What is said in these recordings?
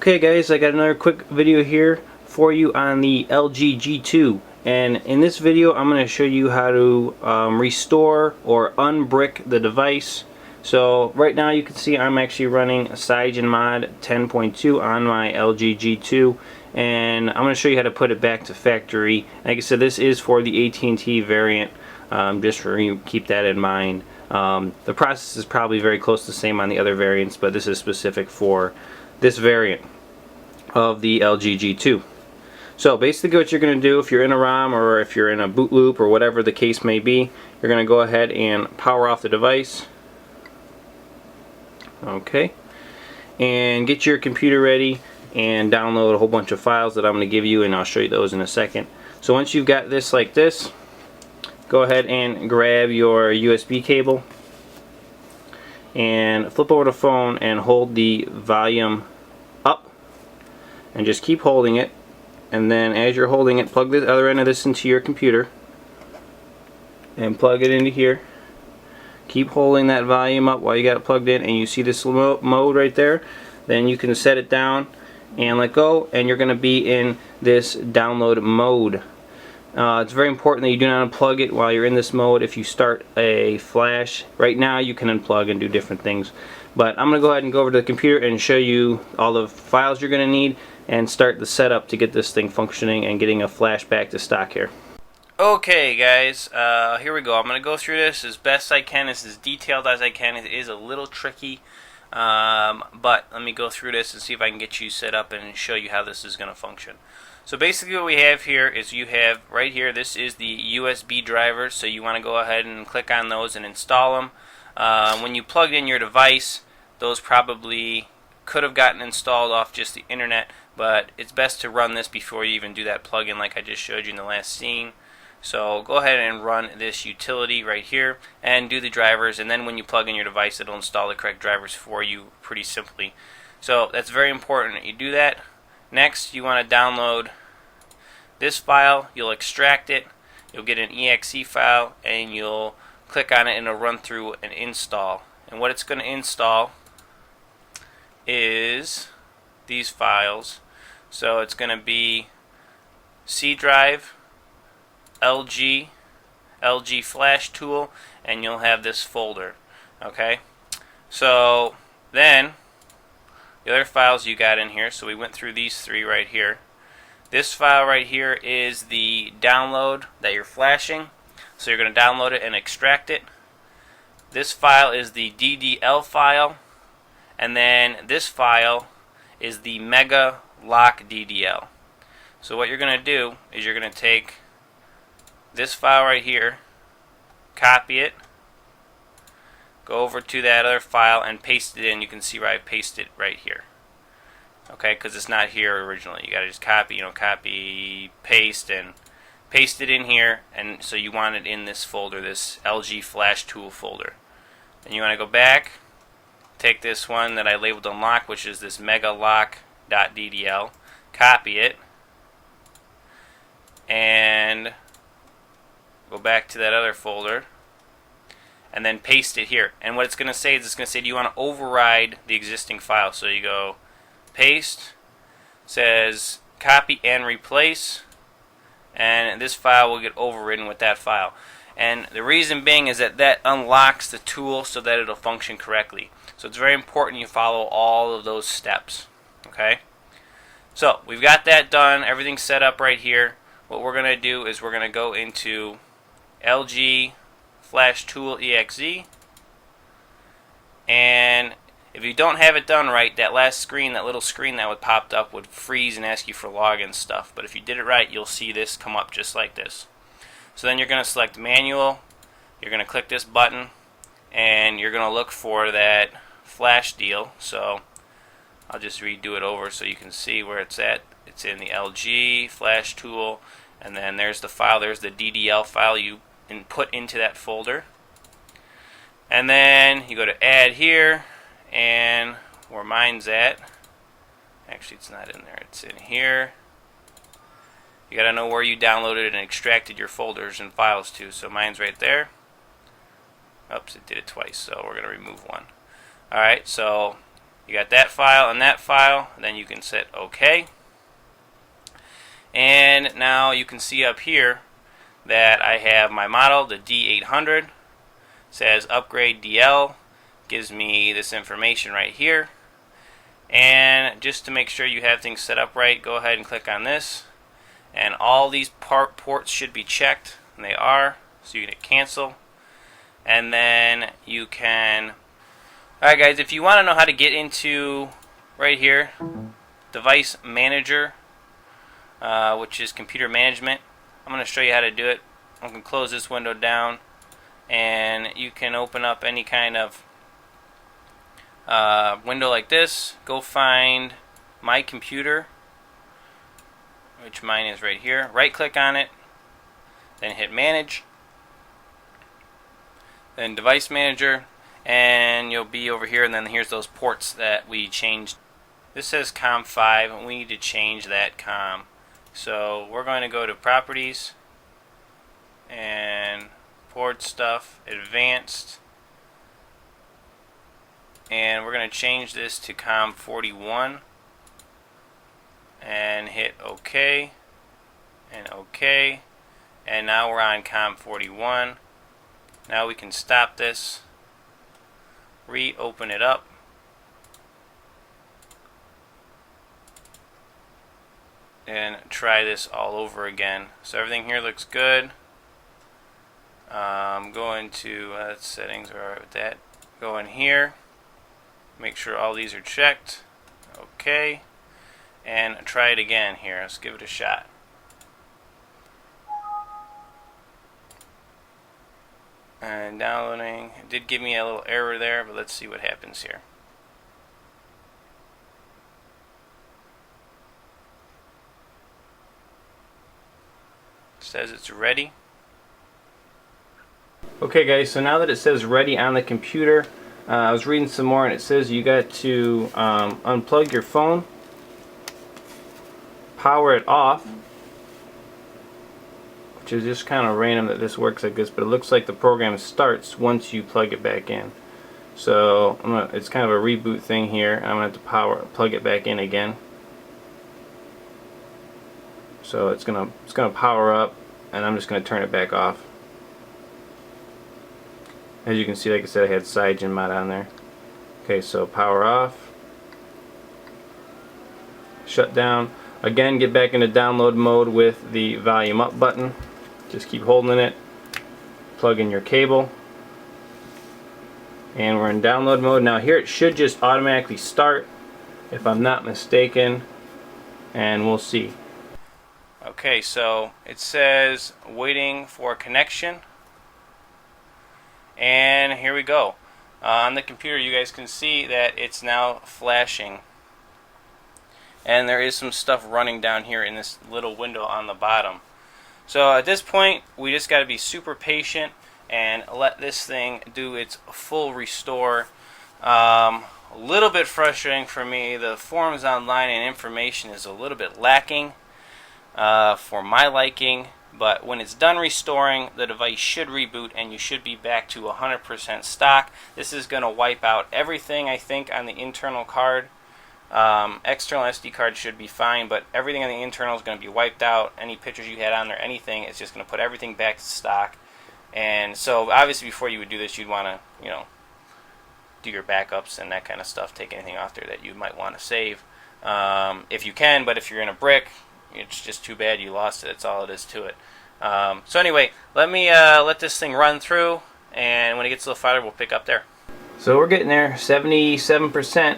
Okay guys, I got another quick video here for you on the LG G2, and in this video I'm going to show you how to restore or unbrick the device. So right now you can see I'm actually running CyanogenMod 10.2 on my LG G2, and I'm going to show you how to put it back to factory. Like I said, this is for the AT&T variant, just for you keep that in mind. The process is probably very close to the same on the other variants, but this is specific for this variant of the LG G2. So basically what you're going to do, if you're in a ROM or if you're in a boot loop or whatever the case may be, you're going to go ahead and power off the device. Okay, and get your computer ready and download a whole bunch of files that I'm going to give you, and I'll show you those in a second. So once you've got this like this, go ahead and grab your USB cable and flip over the phone and hold the volume up and just keep holding it, and then as you're holding it, plug the other end of this into your computer and plug it into here. Keep holding that volume up while you got it plugged in, and you see this mode right there. Then you can set it down and let go, and you're going to be in this download mode. It's very important that you do not unplug it while you're in this mode. If you start a flash right now, you can unplug and do different things, but I'm going to go ahead and go over to the computer and show you all the files you're going to need and start the setup to get this thing functioning and getting a flash back to stock here. Okay guys, here we go. I'm going to go through this as best I can, as detailed as I can. It is a little tricky, but let me go through this and see if I can get you set up and show you how this is going to function. So basically what we have here is you have right here, this is the USB drivers, so you want to go ahead and click on those and install them. When you plugged in your device, those probably could have gotten installed off just the internet, but it's best to run this before you even do that plug-in like I just showed you in the last scene. So go ahead and run this utility right here and do the drivers, and then when you plug in your device, it'll install the correct drivers for you pretty simply. So that's very important that you do that. Next, you want to download this file. You'll extract it, you'll get an exe file, and you'll click on it and it'll run through and install. And what it's going to install is these files. So it's going to be C drive, LG Flash Tool, and you'll have this folder. Okay, so then the other files you got in here, so we went through these three right here. This file right here is the download that you're flashing, so you're going to download it and extract it. This file is the DLL file, and then this file is the Megalock DLL. So what you're going to do is you're going to take this file right here, copy it, go over to that other file and paste it in. You can see where I pasted it right here. Okay, because it's not here originally. You got to just copy, copy, paste, and paste it in here. And so you want it in this folder, this LG Flash Tool folder. Then you want to go back, take this one that I labeled unlock, which is this Megalock.DLL, copy it, and go back to that other folder and then paste it here. And what it's going to say is it's going to say, do you want to override the existing file? So you go paste, says copy and replace, and this file will get overridden with that file. And the reason being is that that unlocks the tool so that it'll function correctly. So it's very important you follow all of those steps. Okay, so we've got that done, everything's set up right here. What we're going to do is we're going to go into LG Flash Tool Exe, and if you don't have it done right, that last screen, that little screen that would popped up would freeze and ask you for login stuff. But if you did it right, you'll see this come up just like this. So then you're going to select manual, you're going to click this button, and you're going to look for that flash deal. So I'll just redo it over so you can see where it's at. It's in the LG Flash Tool, and then there's the file, there's the DLL file you input into that folder. And then you go to add here, and where mine's at, actually it's not in there, it's in here. You gotta know where you downloaded and extracted your folders and files to. So mine's right there. Oops, it did it twice, so we're gonna remove one. Alright, so you got that file and that file. Then you can set OK. And now you can see up here that I have my model, the D800. It says upgrade DL. Gives me this information right here. And just to make sure you have things set up right, go ahead and click on this. And all these ports should be checked, and they are. So you can hit cancel. And then you can... Alright guys, if you want to know how to get into right here, Device Manager, which is computer management, I'm going to show you how to do it. I'm going to close this window down, and you can open up any kind of window like this. Go find My Computer, which mine is right here. Right click on it, then hit Manage, then Device Manager, and you'll be over here, and then here's those ports that we changed. This says COM5, and we need to change that COM. So we're going to go to Properties and Port Stuff, Advanced, and we're going to change this to COM41 and hit OK and OK, and now we're on COM41. Now we can stop this, reopen it up, and try this all over again. So everything here looks good. Go into settings, or alright with that. Go in here, make sure all these are checked. Okay, and try it again here. Let's give it a shot. And downloading. It did give me a little error there, but let's see what happens here. It says it's ready. Okay guys, so now that it says ready on the computer, I was reading some more and it says you got to unplug your phone, power it off, which is just kind of random that this works like this, but it looks like the program starts once you plug it back in. So it's kind of a reboot thing here. I'm going to have to plug it back in again. So it's gonna power up, and I'm just gonna turn it back off. As you can see, like I said, I had Cygen mod on there. Okay, so power off, shut down. Again, get back into download mode with the volume up button. Just keep holding it. Plug in your cable, and we're in download mode. Now here it should just automatically start, if I'm not mistaken, and we'll see. Okay, so it says waiting for connection, and here we go. On the computer you guys can see that it's now flashing, and there is some stuff running down here in this little window on the bottom. So at this point we just got to be super patient and let this thing do its full restore. A little bit frustrating for me. The forums online and information is a little bit lacking for my liking, but when it's done restoring, the device should reboot and you should be back to 100% stock. This is going to wipe out everything, I think, on the internal card. External SD card should be fine, but everything on the internal is going to be wiped out. Any pictures you had on there, anything, it's just going to put everything back to stock. And so obviously before you would do this, you'd want to, do your backups and that kind of stuff, take anything off there that you might want to save if you can. But if you're in a brick, it's just too bad you lost it. That's all it is to it. So anyway, let me let this thing run through, and when it gets a little farther, we'll pick up there. So we're getting there, 77%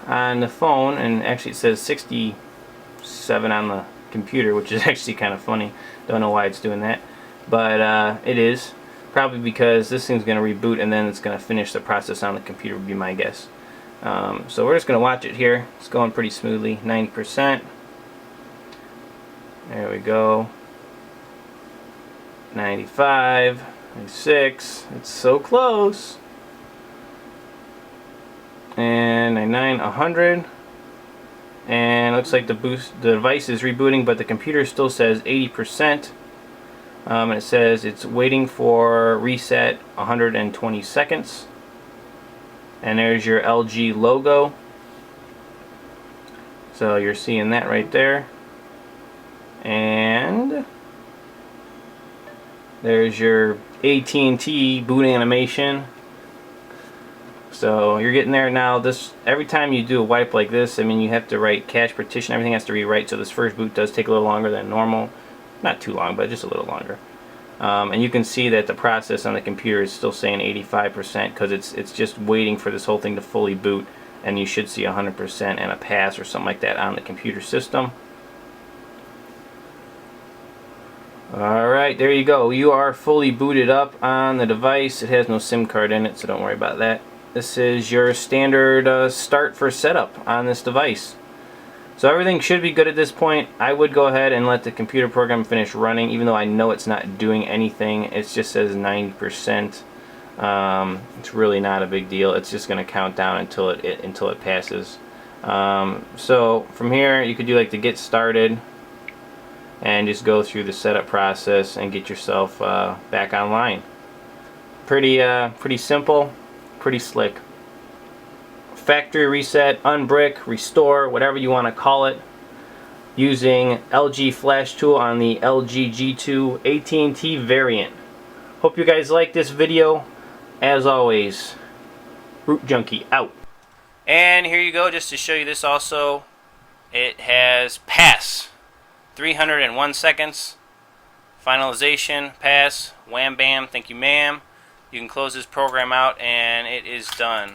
on the phone, and actually it says 67 on the computer, which is actually kind of funny. Don't know why it's doing that, but it is. Probably because this thing's going to reboot and then it's going to finish the process on the computer, would be my guess. So we're just going to watch it here. It's going pretty smoothly, 90%. There we go. 95, 96. It's so close. And 99, 100. And it looks like the device is rebooting, but the computer still says 80%. And it says it's waiting for reset 120 seconds. And there's your LG logo. So you're seeing that right there. And there's your AT&T boot animation. So you're getting there now. This, every time you do a wipe like this, I mean, you have to write cache partition, everything has to rewrite, so this first boot does take a little longer than normal. Not too long, but just a little longer. And you can see that the process on the computer is still saying 85% because it's just waiting for this whole thing to fully boot, and you should see 100% and a pass or something like that on the computer system. Alright, there you go. You are fully booted up on the device. It has no SIM card in it, so don't worry about that. This is your standard start for setup on this device. So everything should be good at this point. I would go ahead and let the computer program finish running, even though I know it's not doing anything. It just says 90%. It's really not a big deal. It's just going to count down until it passes. So from here, you could do like the get started, and just go through the setup process and get yourself back online. Pretty simple, pretty slick. Factory reset, unbrick, restore, whatever you want to call it, using LG Flash Tool on the LG G2 AT&T variant. Hope you guys like this video. As always, Root Junkie out. And here you go, just to show you this also. It has pass. 301 seconds. Finalization, pass, wham bam, thank you ma'am. You can close this program out and it is done.